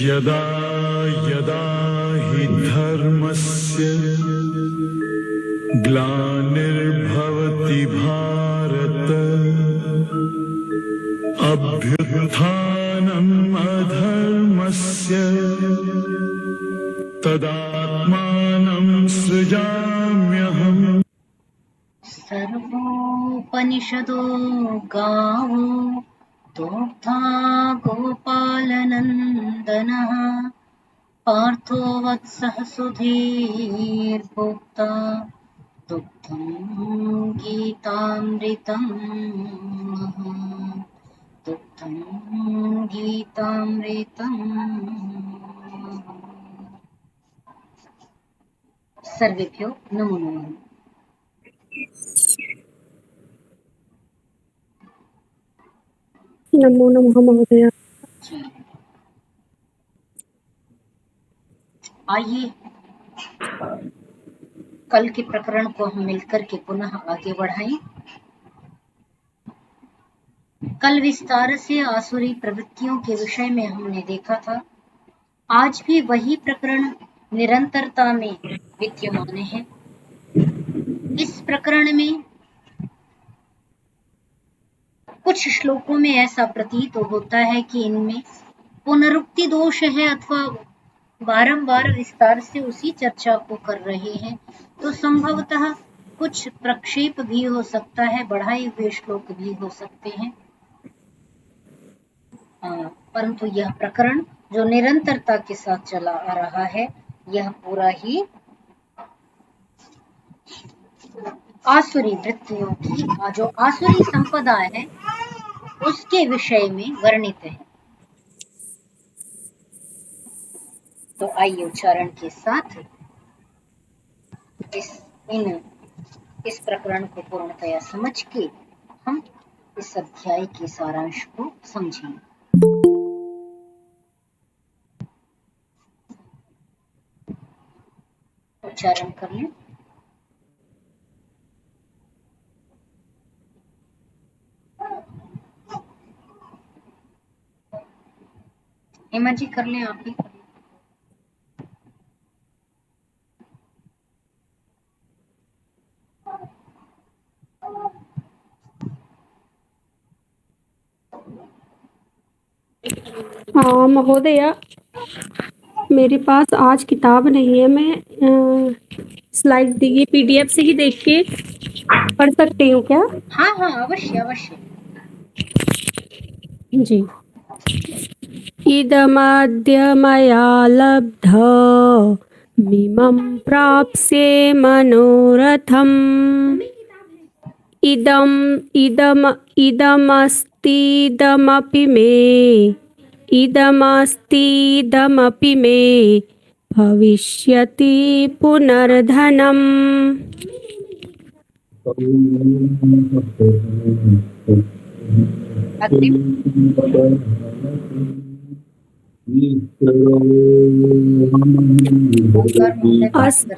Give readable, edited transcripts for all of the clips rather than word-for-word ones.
यदा यदा हि धर्मस्य ग्लानिर्भवति भारत अभ्युत्थानम् अधर्मस्य तदात्मानं सृजाम्यहम्। सर्वोपनिषदो गावो दोग्धा गोपालनन्दनः पार्थो वत्सः सुधीर्भोक्ता दुग्धं गीतामृतम् दुग्धं गीतामृतम्। सर्वेभ्यो नमो नमः। नमो नमः महोदय। आइए कल के प्रकरण को हम मिलकर के पुनः आगे बढ़ाएं। कल विस्तार से आसुरी प्रवृत्तियों के विषय में हमने देखा था। आज भी वही प्रकरण निरंतरता में विद्यमान है। इस प्रकरण में कुछ श्लोकों में ऐसा प्रतीत होता है कि इनमें पुनरुक्ति दोष है अथवा बारंबार विस्तार से उसी चर्चा को कर रहे हैं, तो संभवतः कुछ प्रक्षेप भी हो सकता है, बढ़ाए हुए श्लोक भी हो सकते हैं। परंतु यह प्रकरण जो निरंतरता के साथ चला आ रहा है, यह पूरा ही आसुरी वृत्तियों की जो आसुरी संपदा है उसके विषय में वर्णित है। तो आइए उच्चारण के साथ इस प्रकरण को पूर्णतया समझ के हम इस अध्याय के सारांश को समझेंगे। उच्चारण कर लें। हेमा जी कर लें, आप भी कर लें। हाँ महोदया, मेरे पास आज किताब नहीं है। मैं स्लाइड दी PDF से ही देख के पढ़ सकती हूँ क्या? हाँ हाँ अवश्य अवश्य जी। इदमद्य मया लब्धमिमं प्राप्स्ये मनोरथम् इदमस्तीदमपि मे भविष्यति पुनर्धनम्।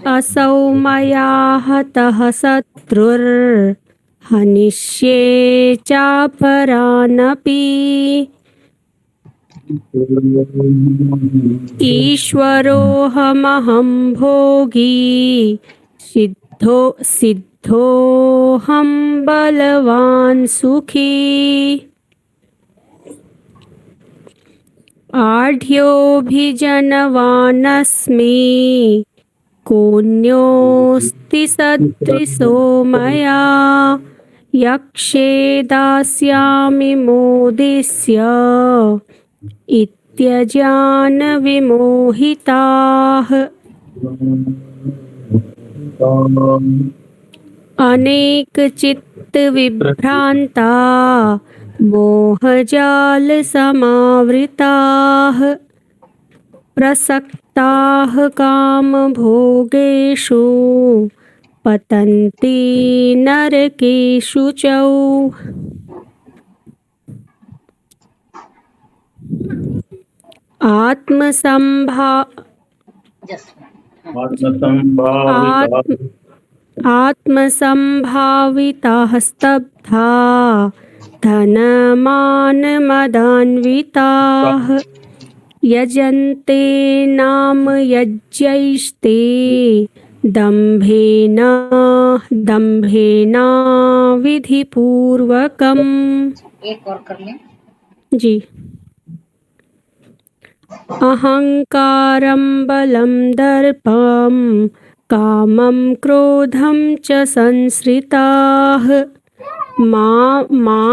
असौ मया हतः शत्रुर्हनिष्ये चापरानपि ईश्वरोऽहमहं भोगी सिद्धोऽहं बलवान् सुखी आढ्योऽभिजनवानस्मि कोऽन्योऽस्ति सदृशो मया यक्षे दास्यामि मोदिष्य इत्यजान विमोहिताः अनेकचित्तविभ्रान्ता मोहजालसमावृताः प्रसक्ताः कामभोगेषु पतन्ति नरकेषु च। आत्मसम्भाविताः स्तब्धा धनमानमदान्विताः यजन्ते नाम यज्ञैस्ते दम्भेन विधिपूर्वकम्। एक और कर लें। जी। अहंकारं बलं दर्पं कामं क्रोधं च संश्रिताः मामात्मपरदेहेषु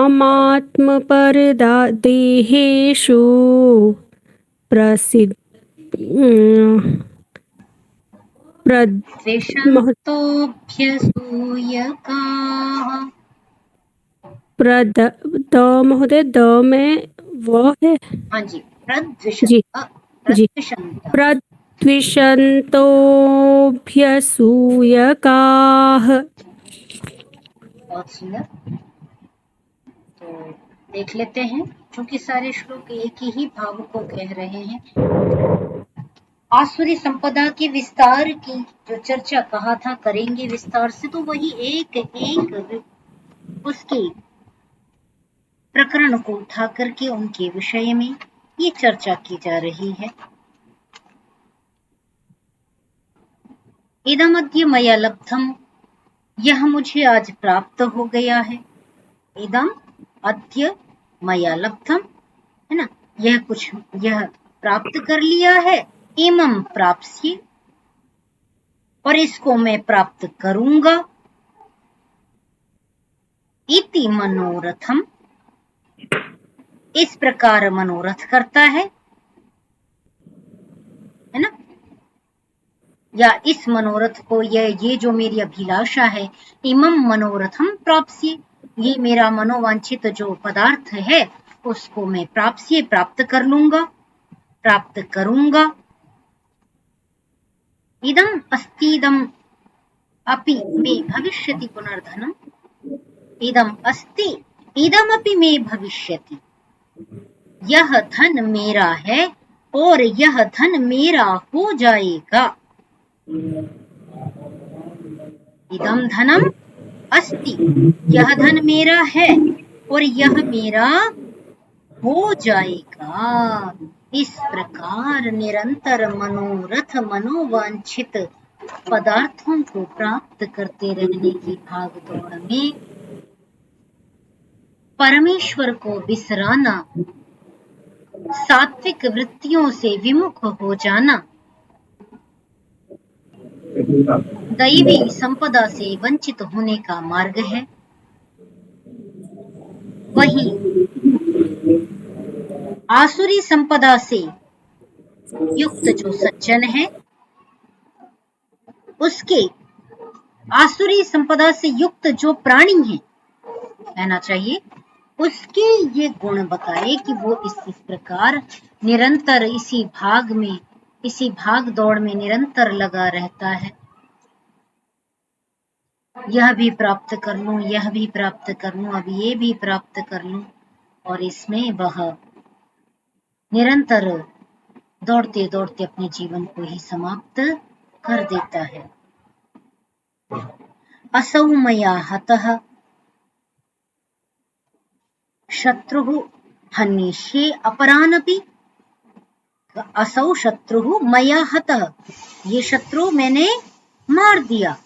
द्वेषन्तोऽभ्यसूयकाः। द महोदय द में वो है। हाँ जी, जी जी। प्रद्विषन्तोऽभ्यसूयकाः। बहुत सुंदर। तो देख लेते हैं, क्योंकि सारे श्लोक एक ही भाव को कह रहे हैं। आसुरी संपदा के विस्तार की जो चर्चा कहा था करेंगे विस्तार से, तो वही एक उसके प्रकरण को उठा करके उनके विषय में ये चर्चा की जा रही है। इदमद्य मया लब्धम, यह मुझे आज प्राप्त हो गया है। इदम अद्य मया लब्धम, है ना, यह प्राप्त कर लिया है। इमं प्राप्स्ये, और इसको मैं प्राप्त करूंगा। इति मनोरथम, इस प्रकार मनोरथ करता है ना, या इस मनोरथ को, ये जो मेरी अभिलाषा है, इमं मनोरथम प्राप्स्ये, ये मेरा मनोवांछित जो पदार्थ है उसको मैं प्राप्त कर लूंगा, प्राप्त करूंगा। इदम अस्तीदम अपि मे भविष्यति पुनर्धनम, इदम अस्ति इदमपि मे भविष्यति, यह धन मेरा है और यह धन मेरा हो जाएगा। इदम धनम अस्ति, यह धन मेरा है और यह मेरा हो जाएगा। इस प्रकार निरंतर मनोरथ मनोवांछित पदार्थों को प्राप्त करते रहने की भागदौड़ में परमेश्वर को बिसराना, सात्विक वृत्तियों से विमुख हो जाना, दैवी संपदा से वंचित होने का मार्ग है। वहीं आसुरी संपदा से युक्त जो सज्जन है, उसके आसुरी संपदा से युक्त जो प्राणी है, कहना चाहिए, उसके ये गुण बताए कि वो इस प्रकार निरंतर इसी भाग दौड़ में निरंतर लगा रहता है। यह भी प्राप्त कर लूं, यह भी प्राप्त कर लूं, अब ये भी प्राप्त कर लूं, और इसमें वह निरंतर दौड़ते दौड़ते अपने जीवन को ही समाप्त कर देता है। असौ मया हतः शत्रुः हनिष्ये अपरानपि, असौ शत्रुः मया हतः, ये शत्रु मैंने मार दिया।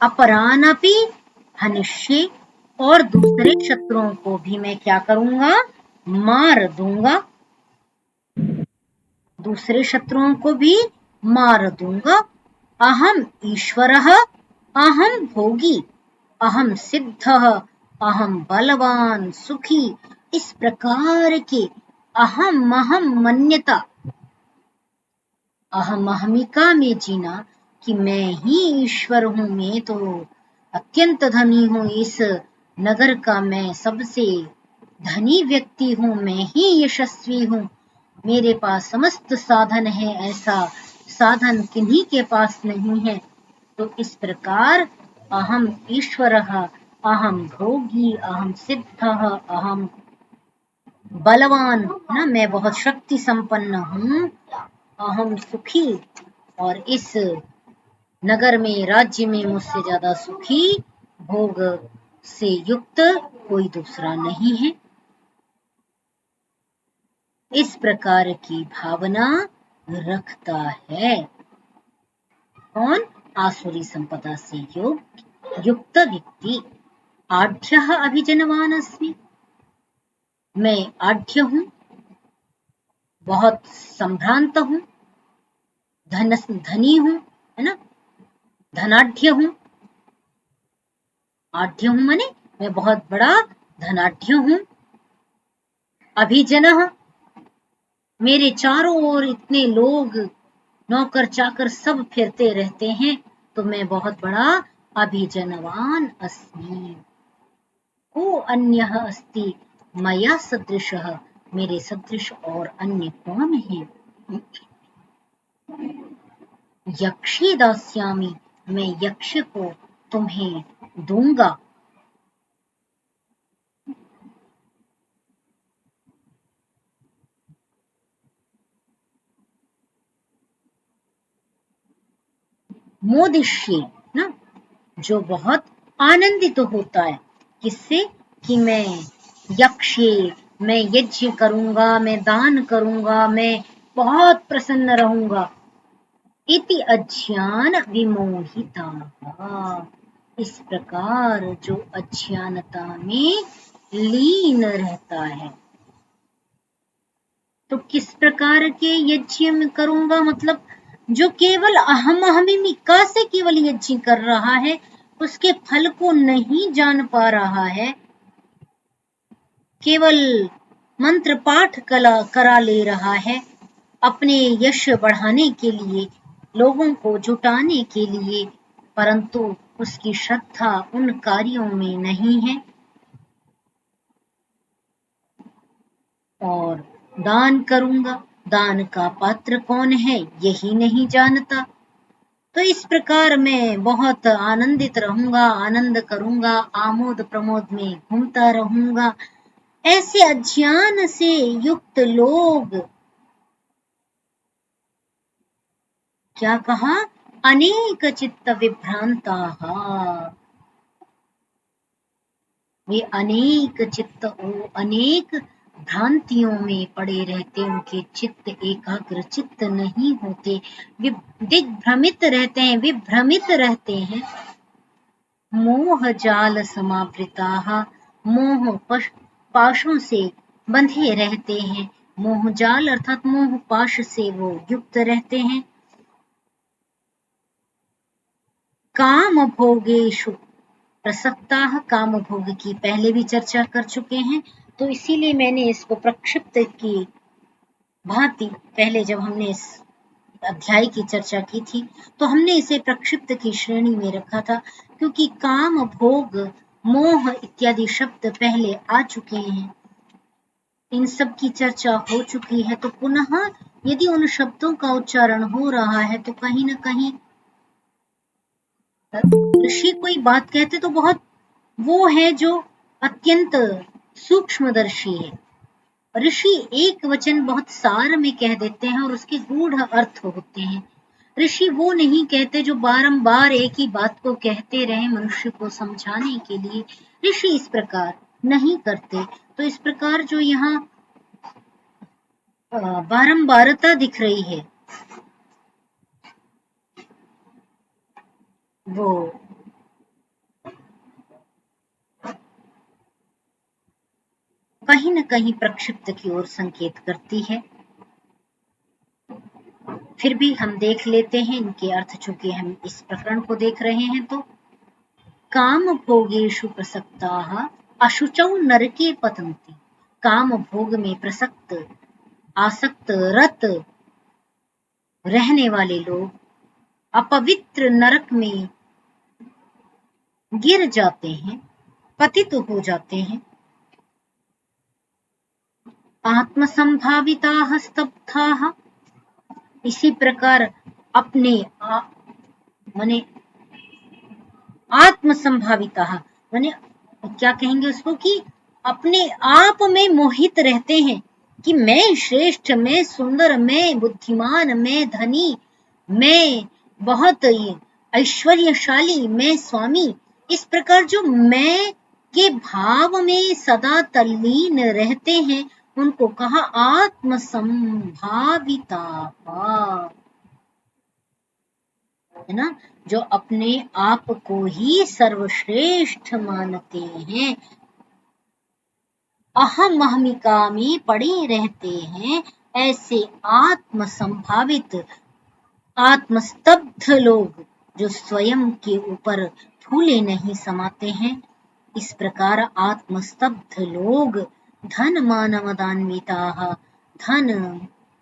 अपरानपि हनिष्ये, और दूसरे शत्रुओं को भी मैं क्या करूंगा, मार दूंगा। दूसरे शत्रुओं को भी मार दूंगा। अहम ईश्वरः, अहम भोगी, अहम सिद्धः, अहम बलवान सुखी, इस प्रकार के अहम मन्यता, अहम अहमिका में जीना कि मैं ही ईश्वर हूं, मैं तो अत्यंत धनी हूं, इस नगर का मैं सबसे धनी व्यक्ति हूं, मैं ही यशस्वी हूं, मेरे पास समस्त साधन है, ऐसा साधन किन्हीं के पास नहीं है। तो इस प्रकार अहम ईश्वरः, अहम भोगी, अहम सिद्धः, अहम बलवान, ना, मैं बहुत शक्ति संपन्न हूं, अहम सुखी, और इस नगर में, राज्य में मुझसे ज्यादा सुखी, भोग से युक्त कोई दूसरा नहीं है। इस प्रकार की भावना रखता है कौन? आसुरी संपदा से युक्त व्यक्ति। आढ्यः अभिजनवान अस्मि, मैं आढ्य हूं, बहुत संभ्रांत हूं, धनी हूं, है ना, धनाढ्य हूं। आढ्य हूं माने मैं बहुत बड़ा धनाढ्य हूं। अभिजनः, मेरे चारों ओर इतने लोग, नौकर चाकर सब फिरते रहते हैं, तो मैं बहुत बड़ा अभिजनवान अस्मि। को अन्यः अस्ति मया सदृशः, मेरे सदृश और अन्य कौन है? यक्षी दास्यामि, मैं यक्ष को तुम्हें दूंगा। मोदिष्ये ना, जो बहुत आनंदित होता है, किससे? कि मैं यक्षे, मैं यज्ञ करूंगा, मैं दान करूंगा, मैं बहुत प्रसन्न रहूंगा। इति अज्ञान विमोहिता, इस प्रकार जो अज्ञानता में लीन रहता है। तो किस प्रकार के यज्ञ में करूंगा? मतलब जो केवल अहम अहमिका से केवल यज्ञ कर रहा है, उसके फल को नहीं जान पा रहा है, केवल मंत्र पाठ करा ले रहा है अपने यश बढ़ाने के लिए, लोगों को जुटाने के लिए, परंतु उसकी श्रद्धा उन कार्यों में नहीं है। और दान करूंगा, दान का पात्र कौन है यही नहीं जानता। तो इस प्रकार मैं बहुत आनंदित रहूंगा, आनंद करूंगा, आमोद प्रमोद में घूमता रहूंगा। ऐसे अज्ञान से युक्त लोग, क्या कहा? अनेक चित्त विभ्रांताः, वे अनेक चित्त, अनेक भ्रांतियों में पड़े रहते, उनके चित्त एकाग्र चित्त नहीं होते, दिग्भ्रमित रहते हैं, विभ्रमित रहते हैं। मोह जाल समावृताः, मोह पाशों से बंधे रहते हैं। मोह जाल अर्थात मोह पाश से वो युक्त रहते हैं। काम भोगेषु प्रसक्ताः, काम भोग की पहले भी चर्चा कर चुके हैं, तो इसीलिए मैंने इसको प्रक्षिप्त की भांति, पहले जब हमने इस अध्याय की चर्चा की थी तो हमने इसे प्रक्षिप्त की श्रेणी में रखा था, क्योंकि काम, भोग, मोह इत्यादि शब्द पहले आ चुके हैं, इन सब की चर्चा हो चुकी है। तो पुनः यदि उन शब्दों का उच्चारण हो रहा है तो कहीं न कहीं ऋषि कोई बात कहते तो बहुत वो है जो अत्यंत सूक्ष्मदर्शी है। ऋषि एक वचन बहुत सार में कह देते हैं और उसके गूढ़ अर्थ होते हैं। ऋषि वो नहीं कहते जो बारंबार एक ही बात को कहते रहे मनुष्य को समझाने के लिए। ऋषि इस प्रकार नहीं करते। तो इस प्रकार जो यहाँ बारंबारता दिख रही है वो कहीं न कहीं प्रक्षिप्त की ओर संकेत करती है। फिर भी हम देख लेते हैं इनके अर्थ, चूंकि हम इस प्रकरण को देख रहे हैं। तो काम भोगेषु प्रसक्ताः अशुचौ नरके पतन्ति, काम भोग में प्रसक्त, आसक्त, रत रहने वाले लोग अपवित्र नरक में गिर जाते हैं, पतित हो जाते हैं। आत्मसंभाविताः स्तब्धाः, इसी प्रकार अपने माने आत्मसंभाविताः माने क्या कहेंगे उसको, कि अपने आप में मोहित रहते हैं कि मैं श्रेष्ठ, मैं सुंदर, मैं बुद्धिमान, मैं धनी, मैं बहुत ऐश्वर्यशाली, मैं स्वामी, इस प्रकार जो मैं के भाव में सदा तल्लीन रहते हैं, उनको कहा आत्म संभाविता, है ना, जो अपने आप को ही सर्वश्रेष्ठ मानते हैं, अहम अहमिका में पड़े रहते हैं, ऐसे आत्म संभावित आत्मस्तब्ध लोग जो स्वयं के ऊपर फूले नहीं समाते हैं, इस प्रकार आत्मस्तब्ध लोग धन मान मदान्विताः, धन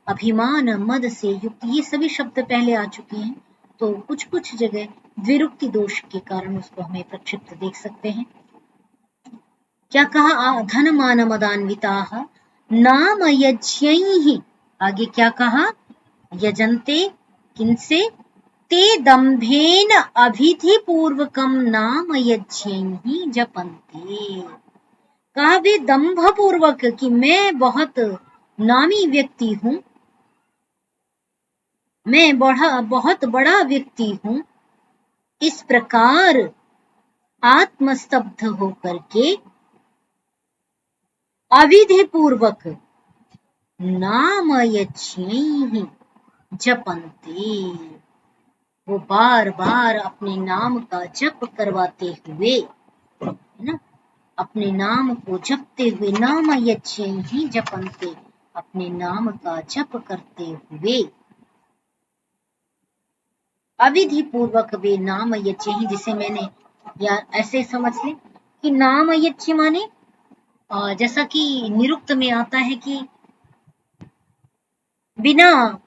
अभिमान मद से युक्त, ये सभी शब्द पहले आ चुके हैं, तो कुछ कुछ जगह द्विरुक्ति दोष के कारण उसको हमें प्रक्षिप्त देख सकते हैं। क्या कहा, धन मान मदान्विताः नाम यज्ञैः, आगे क्या कहा, यजन्ते किनसे, ते दम्भेन अभिधि पूर्वकम नाम यज्ञैः जपन्ते, कहा वे दंभ पूर्वक कि मैं बहुत नामी व्यक्ति हूं, मैं बहुत बड़ा व्यक्ति हूं, इस प्रकार आत्मस्तब्ध होकर के अविधि पूर्वक नाम यज्ञैः जपन्ते, वो बार बार अपने नाम का जप करवाते हुए, है ना, अपने नाम को जपते हुए, नाम यज्ञैः जपन्ते, अपने नाम का जप करते हुए, अविधि पूर्वक वे नाम यज्ञैः, जिसे मैंने या ऐसे समझ लें कि नाम यज्ञ माने जैसा कि निरुक्त में आता है कि बिना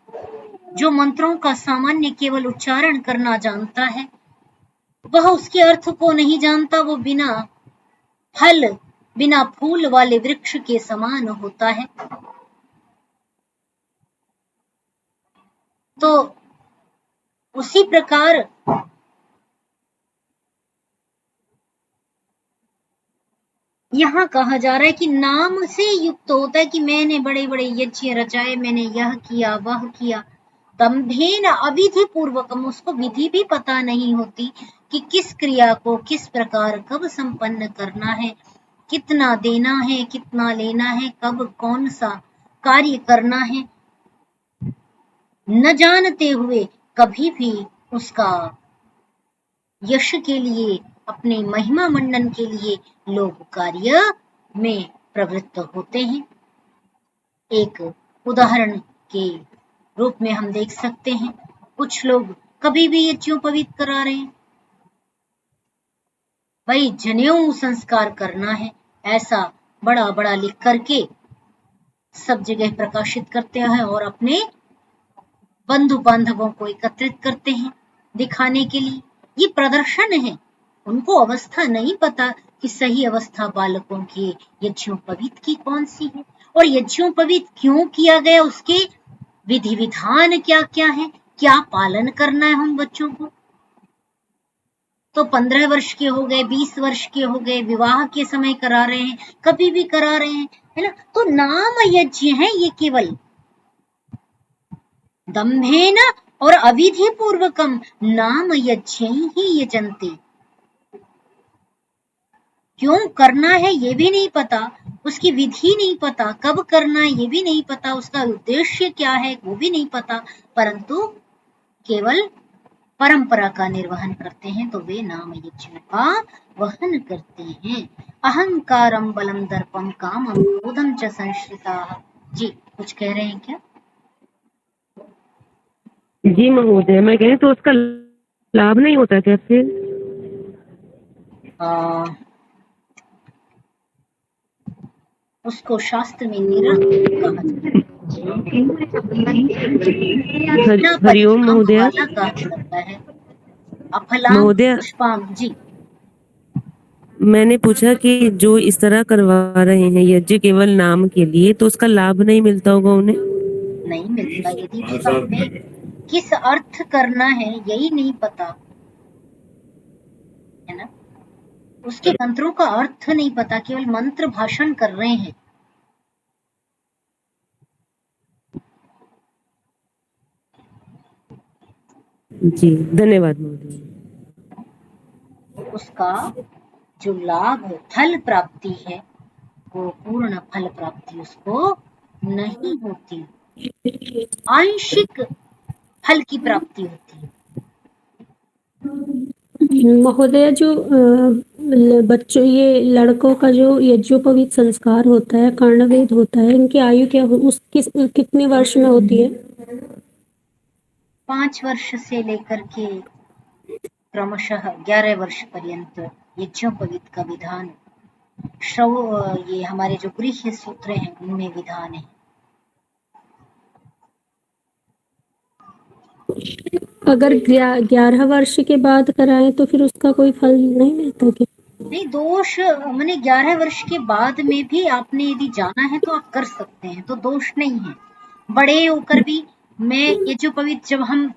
जो मंत्रों का सामान्य केवल उच्चारण करना जानता है, वह उसके अर्थ को नहीं जानता, वो बिना फल बिना फूल वाले वृक्ष के समान होता है। तो उसी प्रकार यहाँ कहा जा रहा है कि नाम से युक्त होता है कि मैंने बड़े बड़े यज्ञ रचाए, मैंने यह किया वह किया, दम्भेन अविधि पूर्वकम, उसको विधि भी पता नहीं होती कि किस क्रिया को किस प्रकार कब संपन्न करना है, कितना देना है कितना लेना है, कब कौन सा कार्य करना है, न जानते हुए कभी भी उसका यश के लिए, अपने महिमा मंडन के लिए लोग कार्य में प्रवृत्त होते हैं। एक उदाहरण के रूप में हम देख सकते हैं, कुछ लोग कभी भी यज्ञोपवीत करा रहे हैं, भाई जनेऊ संस्कार करना है, ऐसा बड़ा बड़ा लिख करके सब जगह प्रकाशित करते हैं और अपने बंधु बांधवों को एकत्रित करते हैं दिखाने के लिए, ये प्रदर्शन है। उनको अवस्था नहीं पता कि सही अवस्था बालकों की यज्ञोपवीत की कौन सी है, और यज्ञोपवीत क्यों किया गया, उसके विधि विधान क्या क्या है, क्या पालन करना है हम बच्चों को। तो 15 वर्ष के हो गए, 20 वर्ष के हो गए, विवाह के समय करा रहे हैं, कभी भी करा रहे हैं, है ना, तो नाम यज्ञ है ये, केवल दम्भेन और अविधि पूर्वकम नाम यज्ञैः यजन्ते, क्यों करना है ये भी नहीं पता, उसकी विधि नहीं पता, कब करना है ये भी नहीं पता, उसका उद्देश्य क्या है वो भी नहीं पता, परंतु केवल परंपरा का निर्वहन करते हैं, तो वे नाम यज्ञ का वहन करते हैं। अहंकारम बलम दर्पम कामम क्रोधम च संश्रिताः। जी कुछ कह रहे हैं क्या? जी महोदय, मैं कह तो उसका लाभ नहीं होता क्या फिर? उसको शास्त्र में निरर्थक कहा जाता है। हरिओम महोदय। कहा जाता है अफलाम महोदय, पुष्पाम। जी मैंने पूछा कि जो इस तरह करवा रहे हैं यज्ञ केवल नाम के लिए, तो उसका लाभ नहीं मिलता होगा उन्हें? नहीं मिलता, यदि हमें किस अर्थ करना है यही नहीं पता है ना, उसके मंत्रों का अर्थ नहीं पता, केवल मंत्र भाषण कर रहे हैं। जी धन्यवाद महोदय। उसका जो लाभ फल प्राप्ति है वो पूर्ण फल प्राप्ति उसको नहीं होती, आंशिक फल की प्राप्ति होती है। महोदया, जो बच्चों, ये लड़कों का जो यज्ञोपवीत संस्कार होता है, कर्णवेद होता है, इनकी आयु क्या कितने वर्ष में होती है? 5 वर्ष से लेकर के क्रमशः 11 वर्ष पर्यंत यज्ञोपवीत का विधान ये हमारे जो गृह्य सूत्र हैं उनमें विधान है। अगर 11 वर्ष के बाद कराएं तो फिर उसका कोई फल नहीं मिलता क्या? नहीं, दोष मैंने 11 वर्ष के बाद में भी आपने यदि जाना है तो आप कर सकते हैं, तो दोष नहीं है। बड़े होकर भी मैं यज्ञोपवीत, जब हम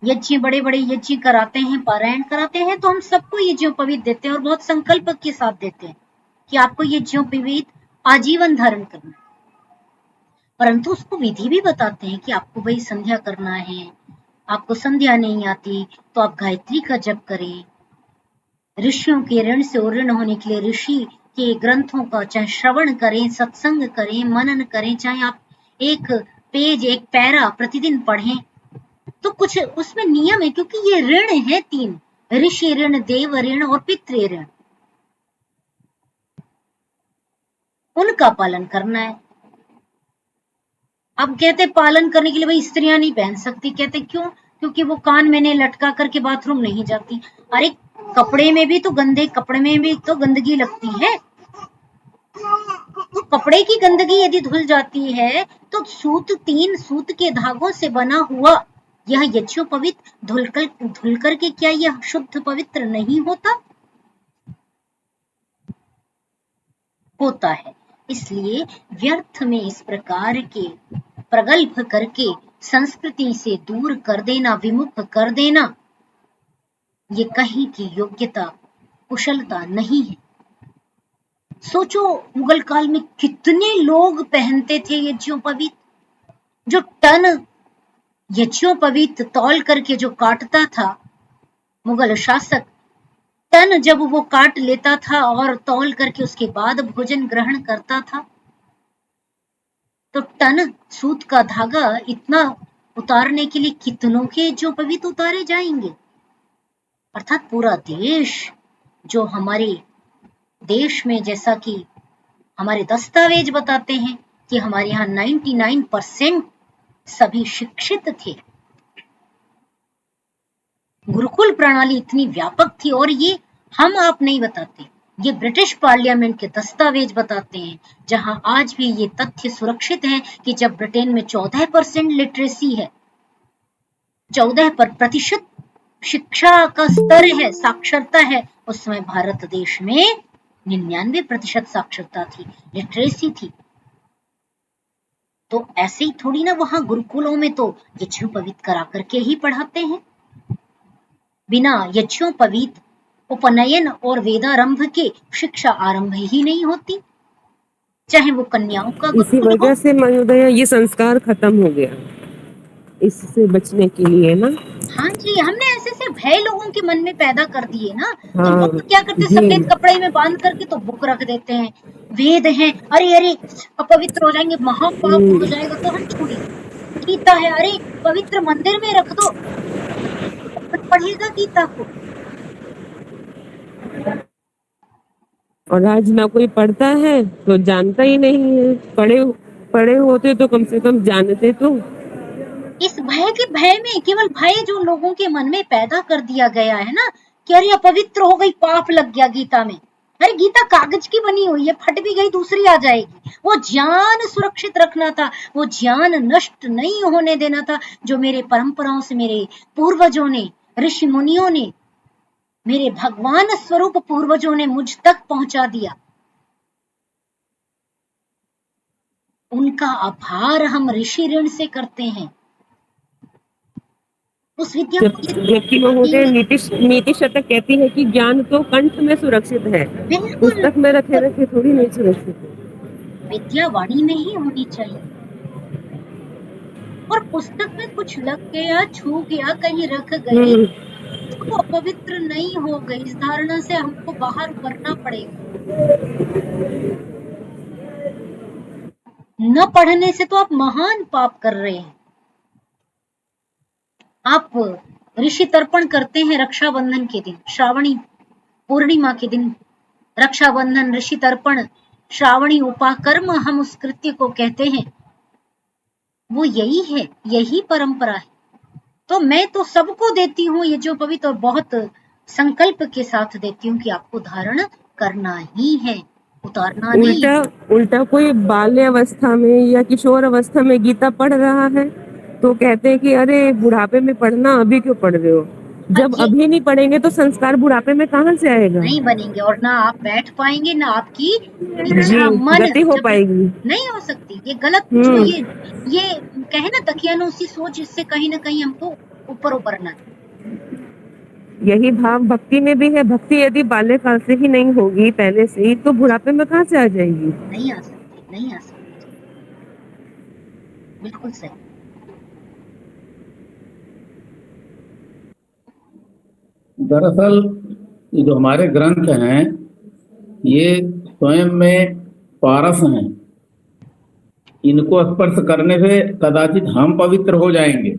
यज्ञ बड़े बड़े यज्ञ कराते हैं, पारायण कराते हैं, तो हम सबको यज्ञोपवीत देते हैं और बहुत संकल्प के साथ देते हैं कि आपको यज्ञोपवीत आजीवन धारण करना है। परंतु उसको विधि भी बताते हैं कि आपको भाई संध्या करना है, आपको संध्या नहीं आती तो आप गायत्री का जप करें, ऋषियों के ऋण से ऋण होने के लिए ऋषि के ग्रंथों का चाहे श्रवण करें, सत्संग करें, मनन करें, चाहे आप एक पेज एक पैरा प्रतिदिन पढ़ें, तो कुछ उसमें नियम है, क्योंकि ये ऋण है 3, ऋषि ऋण, देव ऋण और पितृ ऋण, उनका पालन करना है। अब कहते पालन करने के लिए भाई स्त्रियां नहीं पहन सकती, कहते क्यों? क्योंकि वो कान में नहीं लटका करके बाथरूम नहीं जाती। अरे कपड़े में भी तो गंदे, कपड़े में भी तो गंदगी लगती है, तो कपड़े की गंदगी यदि धुल जाती है तो 3 सूत के धागों से बना हुआ यह यज्ञोपवीत धुल करके क्या यह शुद्ध पवित्र नहीं होता है। इसलिए व्यर्थ में इस प्रकार के प्रगल्भ करके संस्कृति से दूर कर देना, विमुख कर देना, ये कहीं की योग्यता, कुशलता नहीं है। सोचो मुगल काल में कितने लोग पहनते थे यज्ञोपवीत। जो टन यज्ञोपवीत तौल करके जो काटता था मुगल शासक, टन जब वो काट लेता था और तौल करके उसके बाद भोजन ग्रहण करता था, तो टन सूत का धागा इतना उतारने के लिए कितनों के यज्ञोपवीत उतारे जाएंगे। अर्थात पूरा देश, जो हमारे देश में, जैसा कि हमारे दस्तावेज बताते हैं कि हमारे यहाँ 99% सभी शिक्षित थे, गुरुकुल प्रणाली इतनी व्यापक थी। और ये हम आप नहीं बताते, ये ब्रिटिश पार्लियामेंट के दस्तावेज बताते हैं, जहां आज भी ये तथ्य सुरक्षित है कि जब ब्रिटेन में 14% लिटरेसी है, 14% शिक्षा का स्तर है, साक्षरता है, उस समय भारत देश में 99% साक्षरता थी, लिटरेसी थी। तो ऐसे ही थोड़ी ना वहां गुरुकुलों में तो यज्ञोपवीत करा करके ही पढ़ाते हैं। बिना यज्ञोपवीत उपनयन और वेदारंभ के शिक्षा आरंभ ही नहीं होती, चाहे वो कन्याओं का इसी गुरुकुल हो। वजह से महोदया ये संस्कार खत्म हो गया, इससे बचने के लिए ना। हाँ जी, हमने ऐसे से भय लोगों के मन में पैदा कर दिए ना। तो हाँ, लोग क्या करते, जी। सफेद कपड़े में बांध करके तो बुक रख देते हैं, वेद हैं, अरे अरे अपवित्र हो जाएंगे, महापाप हो जाएगा, तो हम छोड़िए। गीता है, अरे पवित्र मंदिर में रख दो, पढ़ेगा गीता को। और आज ना कोई पढ़ता है तो जानता ही नहीं है, पढ़े होते तो कम से कम जानते तो। इस भय में, केवल भय जो लोगों के मन में पैदा कर दिया गया है ना, कि अरे अपवित्र हो गई, पाप लग गया गीता में। अरे गीता कागज की बनी हुई है, फट भी गई दूसरी आ जाएगी। वो ज्ञान सुरक्षित रखना था, वो ज्ञान नष्ट नहीं होने देना था, जो मेरे परंपराओं से मेरे पूर्वजों ने, ऋषि मुनियों ने, मेरे भगवान स्वरूप पूर्वजों ने मुझ तक पहुंचा दिया। उनका आभार हम ऋषि ऋण से करते हैं। उस विद्या को जबकि महोदय नीति शतक कहती है कि ज्ञान तो कंठ में सुरक्षित है, पुस्तक में रखे थोड़ी नहीं सुरक्षित है। विद्या वाणी में ही होनी चाहिए। और पुस्तक में कुछ लग गया, छू गया, कहीं रख गई, वो अपवित्र नहीं हो गए, इस धारणा से हमको बाहर उबरना पड़ेगा। न पढ़ने से तो आप महान पाप कर रहे हैं। आप ऋषि तर्पण करते हैं रक्षाबंधन के दिन, श्रावणी पूर्णिमा के दिन रक्षाबंधन, ऋषि तर्पण, श्रावणी उपाकर्म हम उस कृत्य को कहते हैं। वो यही है, यही परंपरा है। तो मैं तो सबको देती हूँ ये जो पवित्र, और बहुत संकल्प के साथ देती हूँ कि आपको धारण करना ही है, उतारना नहीं। उल्टा कोई बाल्य अवस्था में या किशोर अवस्था में गीता पढ़ रहा है तो कहते हैं कि अरे बुढ़ापे में पढ़ना, अभी क्यों पढ़ रहे हो? जब अभी नहीं पढ़ेंगे तो संस्कार बुढ़ापे में कहाँ से आएगा? नहीं बनेंगे, और ना आप बैठ पाएंगे, ना आपकी इच्छा मन गति हो पाएगी, नहीं हो सकती। ये गलत जो ये कहे ना तकियानुसी सोच, इससे कहीं ना कहीं हमको ऊपर उबरना है। यही भाव भक्ति में भी है। भक्ति यदि बाल्यकाल से ही नहीं होगी पहले से ही, तो बुढ़ापे में कहाँ से आ जाएगी? नहीं आ सकती, नहीं आ सकती। बिल्कुल सही। दरअसल ये जो हमारे ग्रंथ हैं ये स्वयं में पारस हैं। इनको स्पर्श करने से कदाचित हम पवित्र हो जाएंगे,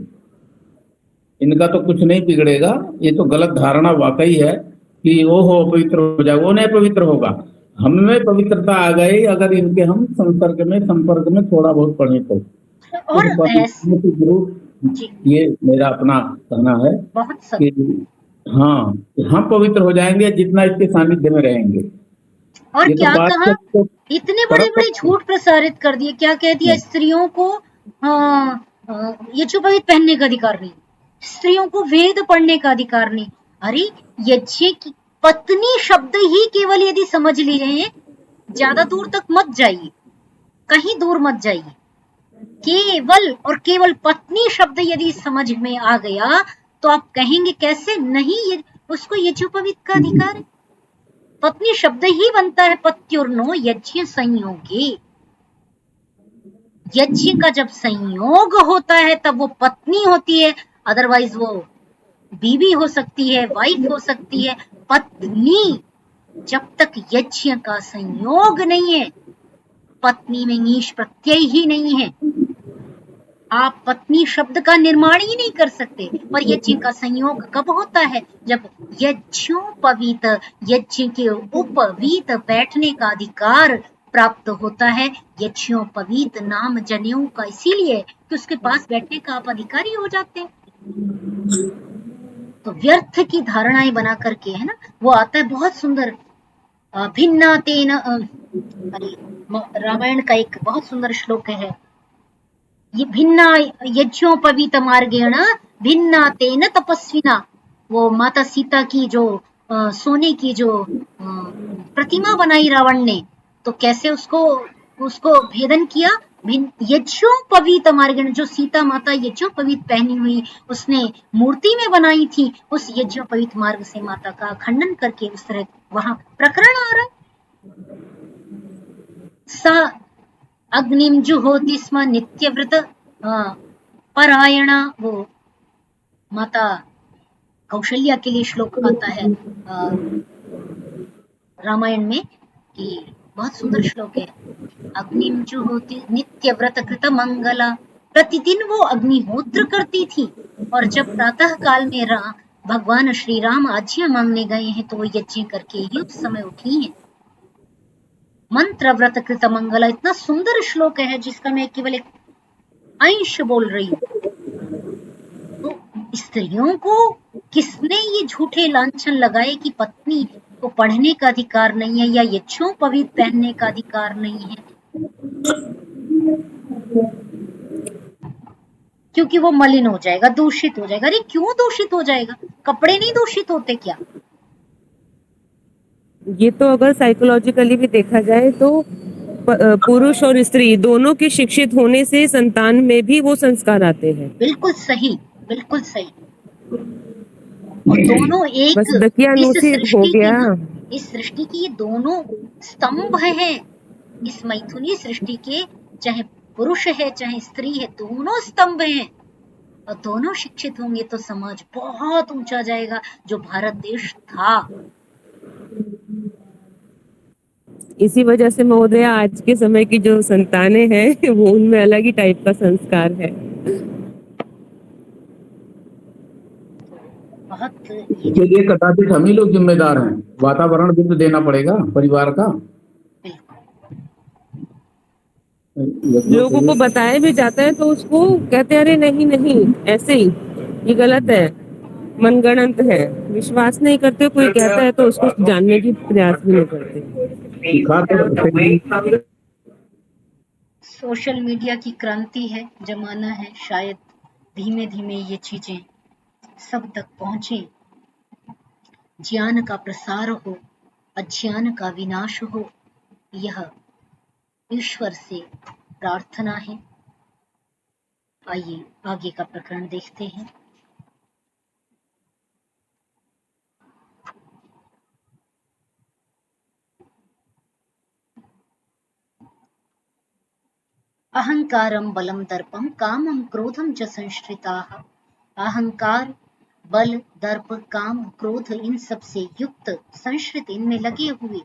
इनका तो कुछ नहीं बिगड़ेगा। ये तो गलत धारणा वाकई है कि वो हो पवित्र हो जाए, वो नहीं पवित्र होगा। हमें पवित्रता आ गई अगर इनके हम संपर्क में थोड़ा बहुत पढ़े तो। और गुरु, ये मेरा अपना कहना है कि हाँ, हम पवित्र हो जाएंगे जितना इसके सानिध्य में रहेंगे। और क्या कहा, इतने बड़े बड़े झूठ प्रसारित कर दिए। क्या कह दिया, स्त्रियों को यज्ञोपवीत पहनने का अधिकार नहीं, स्त्रियों को वेद पढ़ने का अधिकार नहीं। अरे यज्ञ की पत्नी शब्द ही केवल यदि समझ लीजिए, ज्यादा दूर तक मत जाइए, कहीं दूर मत जाइए, केवल और केवल पत्नी शब्द यदि समझ में आ गया तो आप कहेंगे कैसे नहीं, ये उसको यज्ञोपवीत का अधिकार है। पत्नी शब्द ही बनता है पत्युर्नो यज्ञ संयोगे। यज्ञ का जब संयोग होता है तब वो पत्नी होती है, अदरवाइज वो बीवी हो सकती है, वाइफ हो सकती है। पत्नी जब तक यज्ञ का संयोग नहीं है, पत्नी में नीश प्रत्यय ही नहीं है, आप पत्नी शब्द का निर्माण ही नहीं कर सकते। पर यज्ञ का संयोग कब होता है, जब यज्ञोपवीत, यज्ञ के उपवीत बैठने का अधिकार प्राप्त होता है। यज्ञोपवीत नाम जनेऊ का इसीलिए कि उसके पास बैठने का आप अधिकारी हो जाते हैं। तो व्यर्थ की धारणाएं बना करके, है ना, वो आता है बहुत सुंदर भिन्ना तेन, रामायण का एक बहुत सुंदर श्लोक है, ये भिन्ना यज्ञोपवीत मार्गेण भिन्ना तेन तपस्विना। वो माता सीता की जो सोने की जो प्रतिमा बनाई रावण ने, तो कैसे उसको भेदन किया, यज्ञोपवीत मार्गेण, जो सीता माता यज्ञोपवीत पहनी हुई उसने मूर्ति में बनाई थी, उस यज्ञोपवीत मार्ग से माता का खंडन करके उस तरह वहां प्रकरण आ रहा है। सा अग्निम जुहोति स्म नित्यव्रत परायणा, वो माता कौशल्या के लिए श्लोक आता है रामायण में, कि बहुत सुंदर श्लोक है, अग्निम जुहोति नित्यव्रत कृत मंगला। प्रतिदिन वो अग्निहोत्र करती थी, और जब प्रातः काल में भगवान श्री राम आज्ञा मांगने गए हैं तो वो यज्ञ करके ही उस समय उठी हैं। मंत्र व्रत कृत मंगला, इतना सुंदर श्लोक है जिसका मैं केवल एक अंश बोल रही हूँ। तो स्त्रियों को किसने ये झूठे लांछन लगाए कि पत्नी को पढ़ने का अधिकार नहीं है या यज्ञोपवीत पहनने का अधिकार नहीं है, क्योंकि वो मलिन हो जाएगा, दूषित हो जाएगा। अरे क्यों दूषित हो जाएगा, कपड़े नहीं दूषित होते क्या? ये तो अगर साइकोलॉजिकली भी देखा जाए तो पुरुष और स्त्री दोनों के शिक्षित होने से संतान में भी वो संस्कार आते हैं। बिल्कुल सही, बिल्कुल सही। और दोनों एक बस दकियानुसी हो गया। इस सृष्टि की ये दोनों स्तंभ हैं, इस मैथुनी सृष्टि के, चाहे पुरुष है चाहे स्त्री है, दोनों स्तंभ हैं। और दोनों शिक्षित होंगे तो समाज बहुत ऊंचा जाएगा, जो भारत देश था। इसी वजह से महोदय आज के समय की जो संतानें हैं वो उनमें अलग ही टाइप का संस्कार है। तो बहुत ये इसके जो लिए कदाचित हम ही लोग जिम्मेदार हैं, वातावरण भी तो देना पड़ेगा परिवार का। बिल्कुल यशवंत लोगों को बताया भी जाता है तो उसको कहते हैं अरे नहीं नहीं ऐसे ही, ये गलत है, मनगढ़ंत है, विश्वास नहीं करते। कोई कहता है तो उसको जानने की प्रयास भी नहीं करते। सिखा तो सकते हैं। सोशल मीडिया की क्रांति है, जमाना है, शायद धीमे धीमे ये चीजें सब तक पहुंचे, ज्ञान का प्रसार हो, अज्ञान का विनाश हो, यह ईश्वर से प्रार्थना है। आइए आगे का प्रकरण देखते हैं। अहंकारं बलं दर्पं कामं क्रोधं च संश्रिताः। अहंकार, बल, दर्प, काम, क्रोध, इन सब से युक्त, संश्रित, इनमें लगे हुए,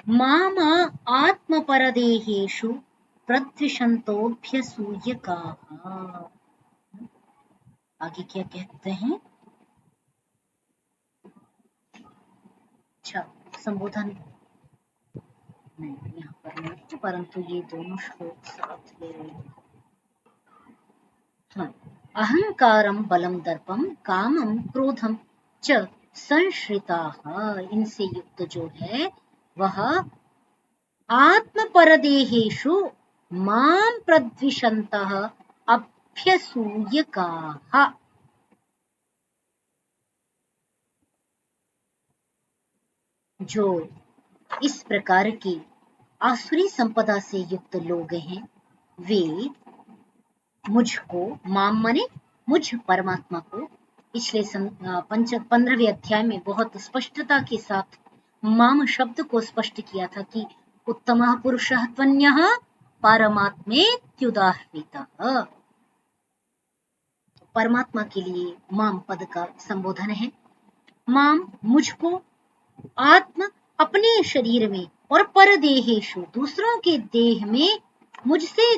माम आत्मपरदेहेषु प्रद्विषन्तोऽभ्यसूयकाः। आगे क्या कहते हैं? अच्छा, संबोधन नहीं यहाँ पर नहीं, परंतु ये दोनों श्लोक साथ ले रहे हैं। हाँ, अहंकारम बलम दर्पम कामम क्रोधम च संश्रिताः, इनसे युक्त जो है वह आत्मपरदेहेषु मां प्रद्विषन्तः अभ्यसूयकाः। जो इस प्रकार की आसुरी संपदा से युक्त लोग हैं, वे मुझको, माम माने मुझ परमात्मा को, पिछले 15वें अध्याय में बहुत स्पष्टता के साथ माम शब्द को स्पष्ट किया था कि उत्तमः पुरुषः त्वन्यः परमात्मेत्युदाहृतः। परमात्मा के लिए माम पद का संबोधन है। माम मुझको, आत्म अपने शरीर में, और परदेहेषु दूसरों के देह में मुझसे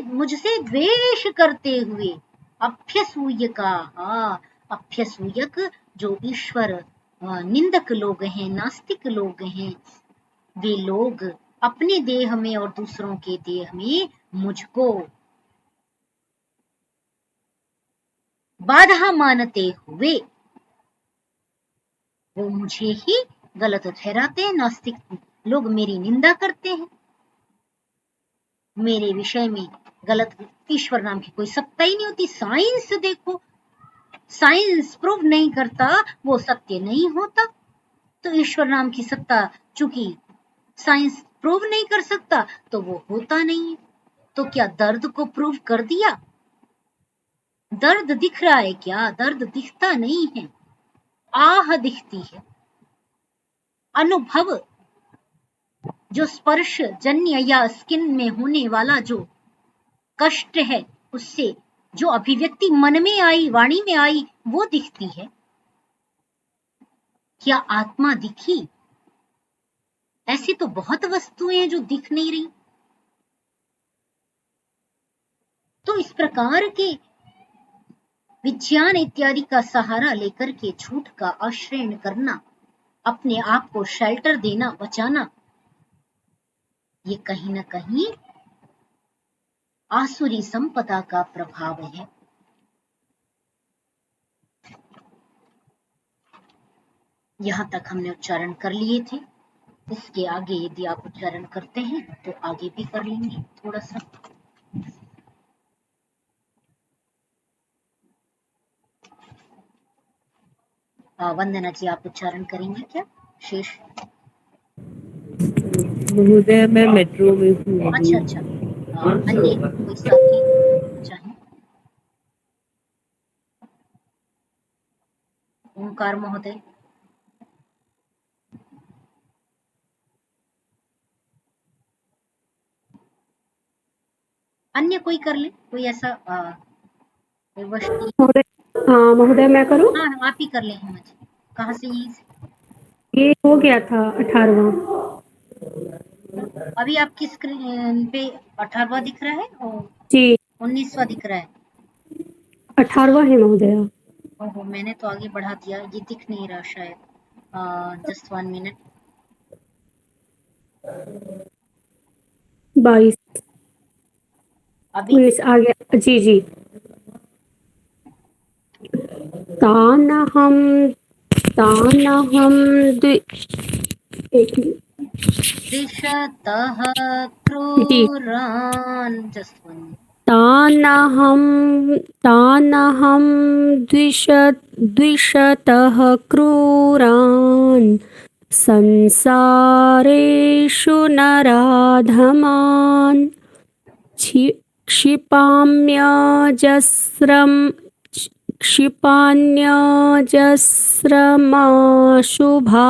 द्वेष करते हुए, अभ्यसूयकाः, अभ्यसूयक जो ईश्वर निंदक लोग हैं, नास्तिक लोग हैं, वे लोग अपने देह में और दूसरों के देह में मुझको बाधा मानते हुए वो मुझे ही गलत ठहराते हैं। नास्तिक लोग मेरी निंदा करते हैं, मेरे विषय में गलत, ईश्वर नाम की कोई सत्ता ही नहीं होती। साइंस देखो, साइंस प्रूव नहीं करता वो सत्य नहीं होता। तो ईश्वर नाम की सत्ता चूंकि साइंस प्रूव नहीं कर सकता तो वो होता नहीं है। तो क्या दर्द को प्रूव कर दिया? दर्द दिख रहा है क्या? दर्द दिखता नहीं है, आह दिखती है। अनुभव, जो स्पर्श जन्य या स्किन में होने वाला जो कष्ट है, उससे जो अभिव्यक्ति मन में आई, वाणी में आई, वो दिखती है। क्या आत्मा दिखी? ऐसी तो बहुत वस्तुएं हैं जो दिख नहीं रही। तो इस प्रकार के विज्ञान इत्यादि का सहारा लेकर के झूठ का आश्रय करना, अपने आप को शेल्टर देना, बचाना, ये कहीं ना कहीं आसुरी संपदा का प्रभाव है। यहां तक हमने उच्चारण कर लिए थे। इसके आगे यदि आप उच्चारण करते हैं तो आगे भी कर लेंगे थोड़ा सा। वंदना जी, आप उच्चारण करेंगे क्या शेष? महोदय मैं मेट्रो में हूँ अभी। अच्छा, अन्य कोई साथी चाहे? ओंकार महोदय। अन्य कोई कर ले, कोई ऐसा वृष्टि। महोदय, हाँ महोदय मैं करूँ? हाँ आप ही कर ले हिमांशु। कहाँ से? यहीं से। ये हो गया था 18वां। अभी आपकी स्क्रीन पे 18वां दिख रहा है और जी 19वां दिख रहा है। 18वां है महोदय। ओहो मैंने तो आगे बढ़ा दिया, ये दिख नहीं रहा शायद। Just 1 minute. 22 अभी 19 आ गया। जी जी। तानहम तानहम एक मिनट। दिशतः जी। क्रूरान्। Just 1 minute. तानहं द्विषतः क्रूरान् संसारेषु नराधमान् क्षिपान्यजस्रमाशुभा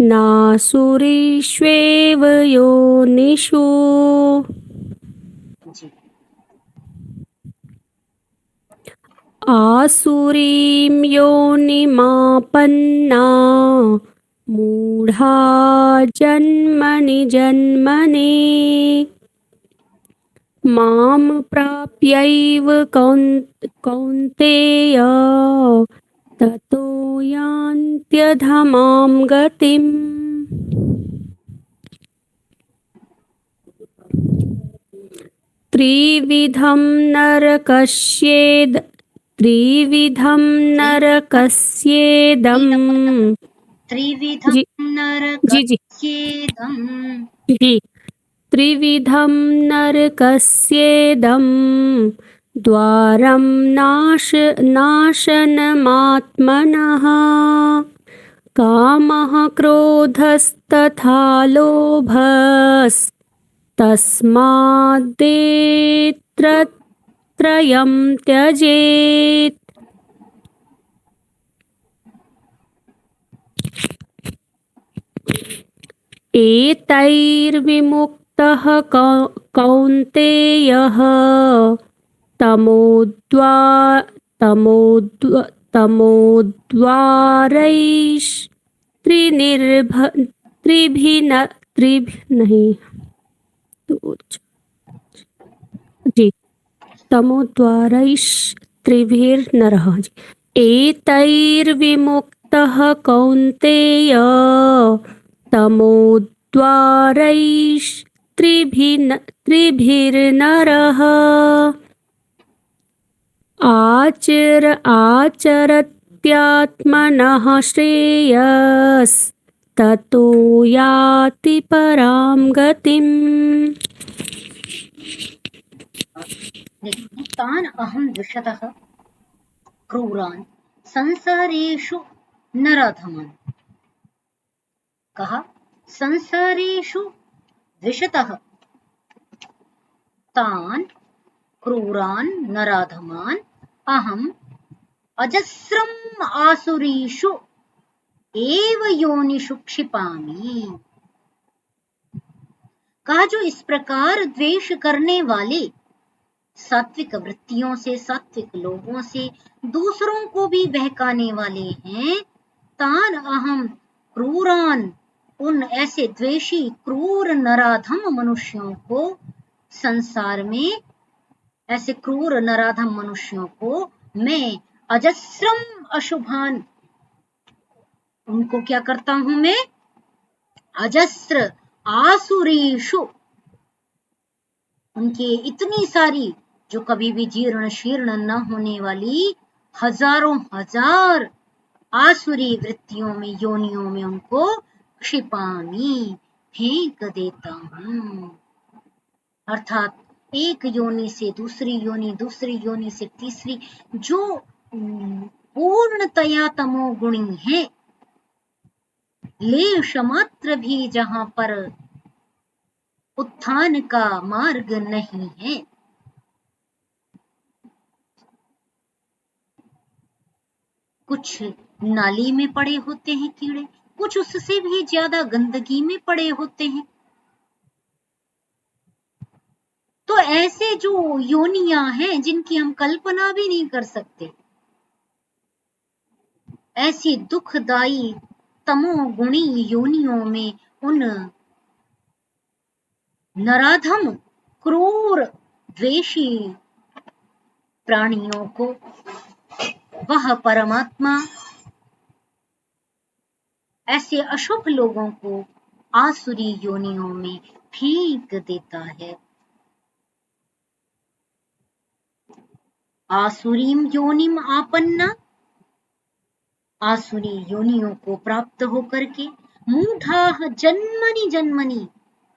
नासुरीष्वेव योनिषु। जी आसुरीं योनिमापन्ना मूढा जन्मनि जन्मनि मां प्राप्यैव कौन्तेय ततो यान्त्यधमां गतिम्। त्रिविधं नरकस्येदम्। त्रिविधं जी जी जी नरकस्येदम्। जी। त्रिविधं नरकस्येदम् द्वारं नाशनमात्मनः कामः क्रोधस्तथा लोभस्तस्मादेत्रत्रयं त्यजेत्। एतैर्विमुक्तः कौन्तेयः तमोद्वारैस्त्रिभिर्नरः जी। एतैर्विमुक्तः कौन्तेय तमोद्वारैस्त्रिभिर्नरः आचरत्यात्मनः श्रेयस्ततो याति परां गतिम्। तान् अहं द्विषतः क्रूरान् संसारेषु नराधमान्। कहा संसारेषु द्विषतः तान् क्रूरान् नराधमान् अहम् अजस्रम् आसुरीषु एव योनिषु क्षिपामि। कहा जो इस प्रकार द्वेष करने वाले सात्विक वृत्तियों से, सात्विक लोगों से दूसरों को भी बहकाने वाले हैं, तान अहम क्रूरान उन ऐसे द्वेषी क्रूर नराधम मनुष्यों को संसार में, ऐसे क्रूर नराधम मनुष्यों को मैं अजस्रम अशुभान उनको क्या करता हूं मैं? अजस्र आसुरीषु उनके इतनी सारी जो कभी भी जीर्ण शीर्ण न होने वाली हजारों हजार आसुरी वृत्तियों में, योनियों में उनको क्षिपामी फेंक देता हूं। अर्थात एक योनि से दूसरी योनि, दूसरी योनि से तीसरी, जो पूर्णतया तमोगुणी है, लेश मात्र भी जहां पर उत्थान का मार्ग नहीं है, कुछ नाली में पड़े होते हैं कीड़े, कुछ उससे भी ज्यादा गंदगी में पड़े होते हैं। तो ऐसे जो योनियां हैं जिनकी हम कल्पना भी नहीं कर सकते, ऐसी दुखदाई तमोगुणी योनियों में उन नराधम क्रूर द्वेषी प्राणियों को वह परमात्मा ऐसे अशुभ लोगों को आसुरी योनियों में फेंक देता है। आसुरीम योनिम आपन्ना, आसुरी योनियों को प्राप्त होकर के मूढ़ाः जन्मनि जन्मनि,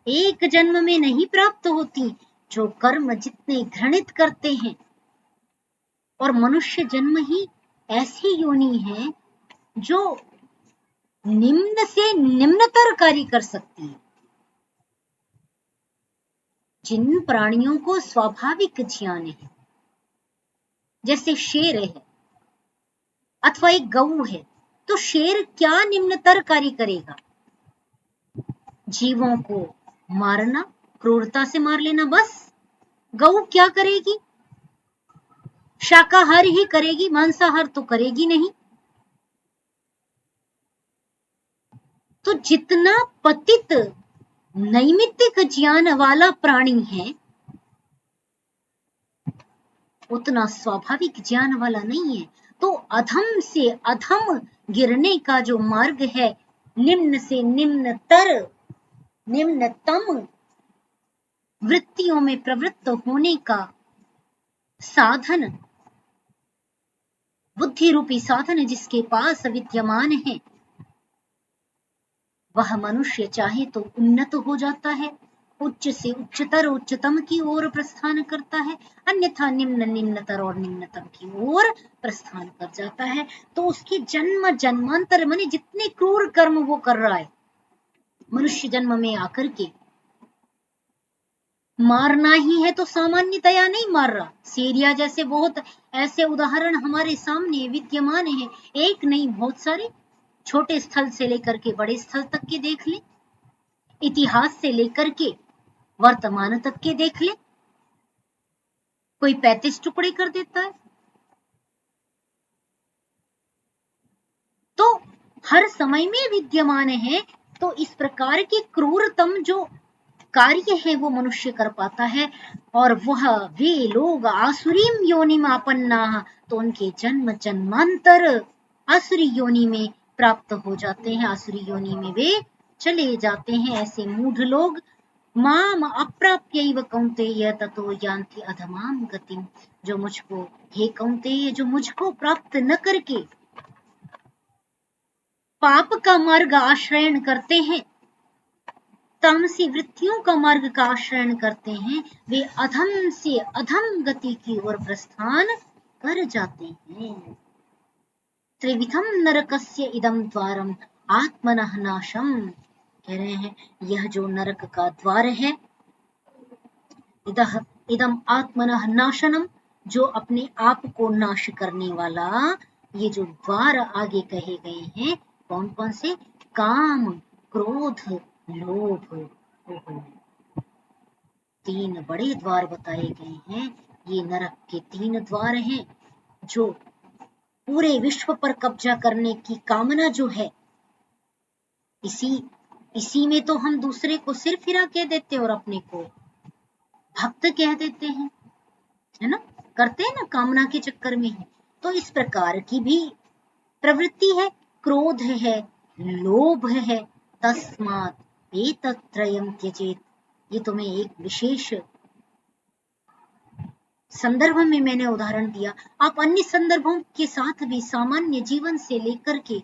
एक जन्म में नहीं प्राप्त होती, जो कर्म जितने घृणित करते हैं। और मनुष्य जन्म ही ऐसी योनि है जो निम्न से निम्नतर कार्य कर सकती है। जिन प्राणियों को स्वाभाविक ज्ञान है, जैसे शेर है अथवा एक गऊ है, तो शेर क्या निम्नतर कार्य करेगा? जीवों को मारना, क्रूरता से मार लेना, बस। गऊ क्या करेगी? शाकाहार ही करेगी, मांसाहार तो करेगी नहीं। तो जितना पतित नैमित्तिक ज्ञान वाला प्राणी है, उतना स्वाभाविक ज्ञान वाला नहीं है। तो अधम से अधम गिरने का जो मार्ग है, निम्न से निम्नतर, निम्नतम वृत्तियों में प्रवृत्त होने का साधन, बुद्धि रूपी साधन जिसके पास विद्यमान है, वह मनुष्य चाहे तो उन्नत हो जाता है, उच्च से उच्चतर उच्चतम की ओर प्रस्थान करता है, अन्यथा निम्न निम्नतर और निम्नतम की ओर प्रस्थान कर जाता है। तो उसके जन्म जन्मांतर माने जितने क्रूर कर्म वो कर रहा है, मनुष्य जन्म में आकर के मारना ही है तो सामान्यतया नहीं मार रहा। सीरिया जैसे बहुत ऐसे उदाहरण हमारे सामने विद्यमान है, एक नहीं बहुत सारे, छोटे स्थल से लेकर के बड़े स्थल तक के देख ले, इतिहास से लेकर के वर्तमान तक के देख ले। कोई 35 टुकड़े कर देता है, तो हर समय में विद्यमान है। तो इस प्रकार के क्रूरतम जो कार्य है वो मनुष्य कर पाता है, और वह वे लोग आसुरीम योनि में आपन्ना, तो उनके जन्म जन्मांतर आसुरी योनि में प्राप्त हो जाते हैं, आसुरी योनि में वे चले जाते हैं। ऐसे मूढ़ लोग माम अप्राप्यैव कौन्तेय ततो यान्ति अधमाम गतिम, जो मुझको, हे कौन्तेय, जो मुझको प्राप्त न करके पाप का मार्ग आश्रयण करते हैं, तामसी वृत्तियों का मार्ग का आश्रयण करते हैं, वे अधम से अधम गति की ओर प्रस्थान कर जाते हैं। त्रिविधम नरकस्य इदम द्वारम आत्मनः नाशम, कह रहे हैं यह जो नरक का द्वार है, इदम आत्मनः नाशनम, जो अपने आप को नाश करने वाला, ये जो द्वार आगे कहे गए हैं, कौन कौन से? काम, क्रोध, लोभ, तीन बड़े द्वार बताए गए हैं। ये नरक के 3 द्वार हैं, जो पूरे विश्व पर कब्जा करने की कामना जो है, इसी में तो हम दूसरे को सिर फिरा कह देते हैं और अपने को भक्त कह देते हैं, है ना, करते हैं ना, कामना के चक्कर में है। तो इस प्रकार की भी प्रवृत्ति है, क्रोध है, लोभ है। तस्मात् एतत्त्रयं त्यजेत, ये तुम्हें एक विशेष संदर्भ में मैंने उदाहरण दिया, आप अन्य संदर्भों के साथ भी सामान्य जीवन से लेकर के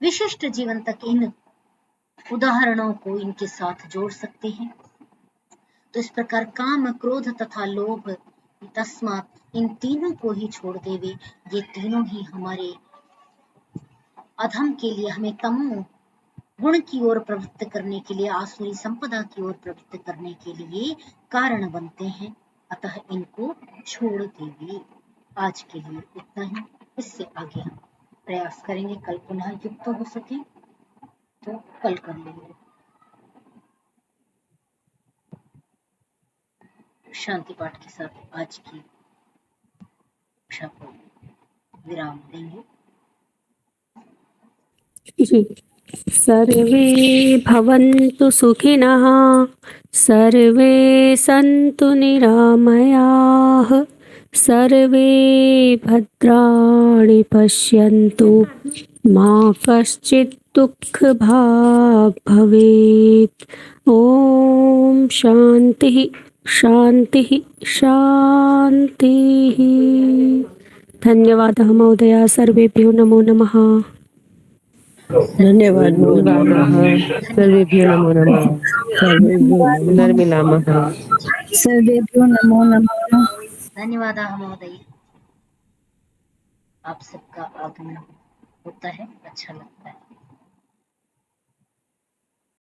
विशिष्ट जीवन तक इन उदाहरणों को इनके साथ जोड़ सकते हैं। तो इस प्रकार काम, क्रोध तथा लोभ, तस्मात्, इन तीनों को ही छोड़ देवे, ये तीनों ही हमारे अधम के लिए, हमें तमो गुण की ओर प्रवृत्त करने के लिए, आसुरी संपदा की ओर प्रवृत्त करने के लिए कारण बनते हैं। अतः इनको छोड़ देवे। आज के लिए इतना ही, इससे आगे हम प्रयास करेंगे, कल पुनः युक्त हो सके तो कल कर लेंगे। शांति पाठ के साथ आज की कक्षा को विराम देंगे। जी। सर्वे भवन्तु सुखिनः, सर्वे सन्तु निरामयाः, सर्वे भद्राणि पश्यन्तु, मा कश्चित् दुःखभाग् भवेत्। ॐ शान्तिः शान्तिः शान्तिः। धन्यवादः महोदया, सर्वेभ्यो नमो नमः। धन्यवाद सर्वेभ्यो नमो नमः, सर्वेभ्यो पुनर्मिलामः। सर्वेभ्यो नमो नमः। धन्यवाद महोदय। आप सबका आगमन होता है, अच्छा लगता है।